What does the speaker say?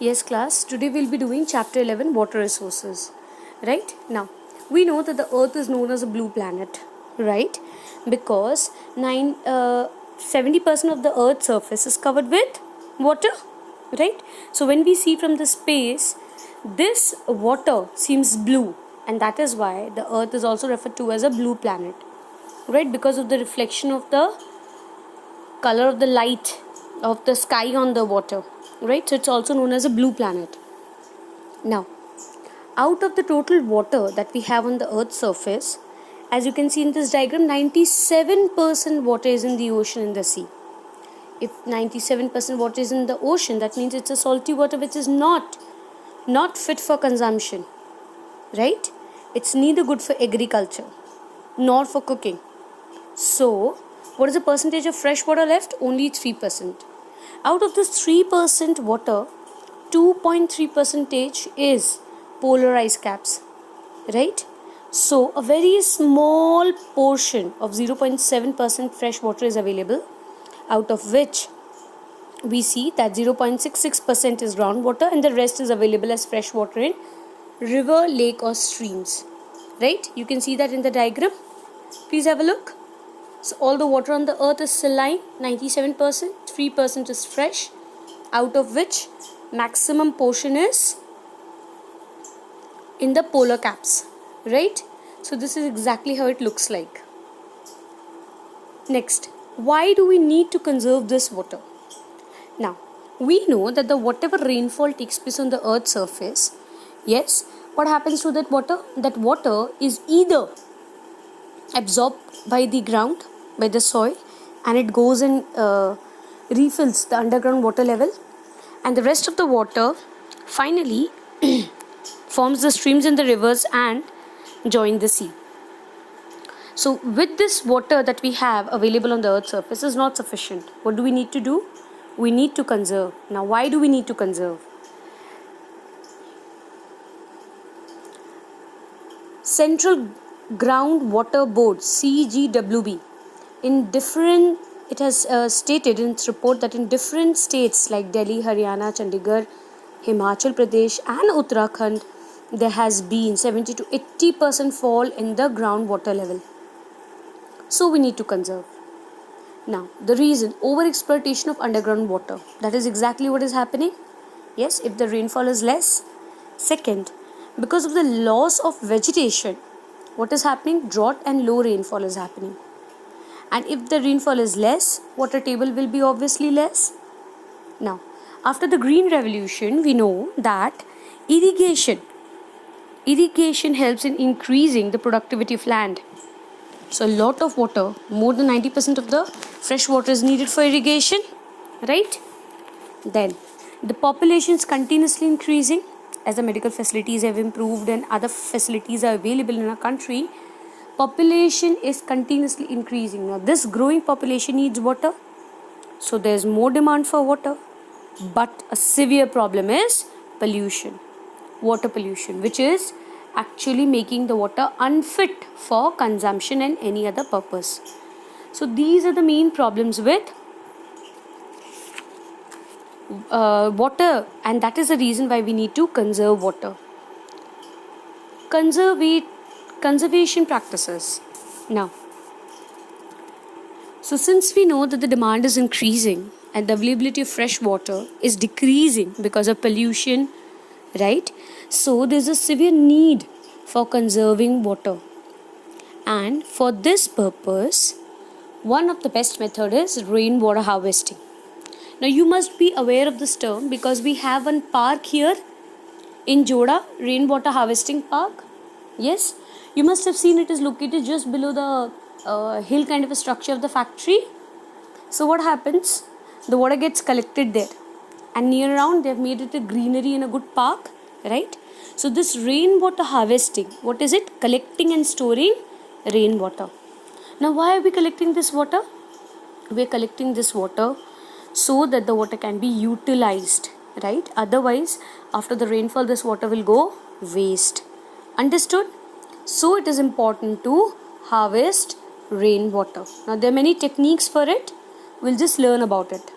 Yes, class. Today we'll be doing chapter 11, water resources. Right? Now, we know that the earth is known as a blue planet, right? Because 70% of the earth's surface is covered with water, right? So when we see from the space, this water seems blue, and that is why the earth is also referred to as a blue planet, right? Because of the reflection of the color of the light of the sky on the water, right? So it's also known as a blue planet. Now, out of the total water that we have on the earth's surface, as you can see in this diagram, 97% water is in the ocean and the sea. If 97% water is in the ocean, that means it's a salty water which is not fit for consumption, right? It's neither good for agriculture nor for cooking. So, what is the percentage of fresh water left? Only 3%. Out of this 3% water, 2.3% is polar ice caps, right? So, a very small portion of 0.7% fresh water is available, out of which we see that 0.66% is groundwater and the rest is available as fresh water in river, lake or streams, right? You can see that in the diagram. Please have a look. So all the water on the earth is saline, 97%, 3% is fresh, out of which maximum portion is in the polar caps, right? So this is exactly how it looks like. Next, why do we need to conserve this water? Now, we know that whatever rainfall takes place on the earth's surface, yes, what happens to that water? That water is either absorbed by the ground, by the soil, and it goes and refills the underground water level, and the rest of the water finally forms the streams and the rivers and join the sea. So with this water that we have available on the earth's surface is not sufficient. What do we need to do? We need to conserve. Now, why do we need to conserve? Central Groundwater Board, CGWB, it has stated in its report that in different states like Delhi, Haryana, Chandigarh, Himachal Pradesh and Uttarakhand, there has been 70 to 80% fall in the groundwater level. So we need to conserve. Now, the reason, overexploitation of underground water. That is exactly what is happening. Yes, if the rainfall is less. Second, because of the loss of vegetation, what is happening? Drought and low rainfall is happening. And if the rainfall is less, water table will be obviously less. Now, after the Green Revolution, we know that irrigation helps in increasing the productivity of land. So, a lot of water, more than 90% of the fresh water is needed for irrigation, right? Then, the population is continuously increasing as the medical facilities have improved and other facilities are available in our country. Population is continuously increasing. Now, this growing population needs water, so there is more demand for water. But a severe problem is pollution, water pollution, which is actually making the water unfit for consumption and any other purpose. So these are the main problems with water, and that is the reason why we need to conserve water. Conservation practices. Now, so since we know that the demand is increasing and the availability of fresh water is decreasing because of pollution, right? So there's a severe need for conserving water. And for this purpose, one of the best method is rainwater harvesting. Now you must be aware of this term because we have one park here in Joda, rainwater harvesting park. Yes, you must have seen it is located just below the hill kind of a structure of the factory. So what happens? The water gets collected there, and near around they have made it a greenery and a good park, right? So this rainwater harvesting, what is it? Collecting and storing rainwater. Now why are we collecting this water? We are collecting this water so that the water can be utilized, right? Otherwise, after the rainfall, this water will go waste. Understood? So it is important to harvest rainwater. Now there are many techniques for it. We'll just learn about it.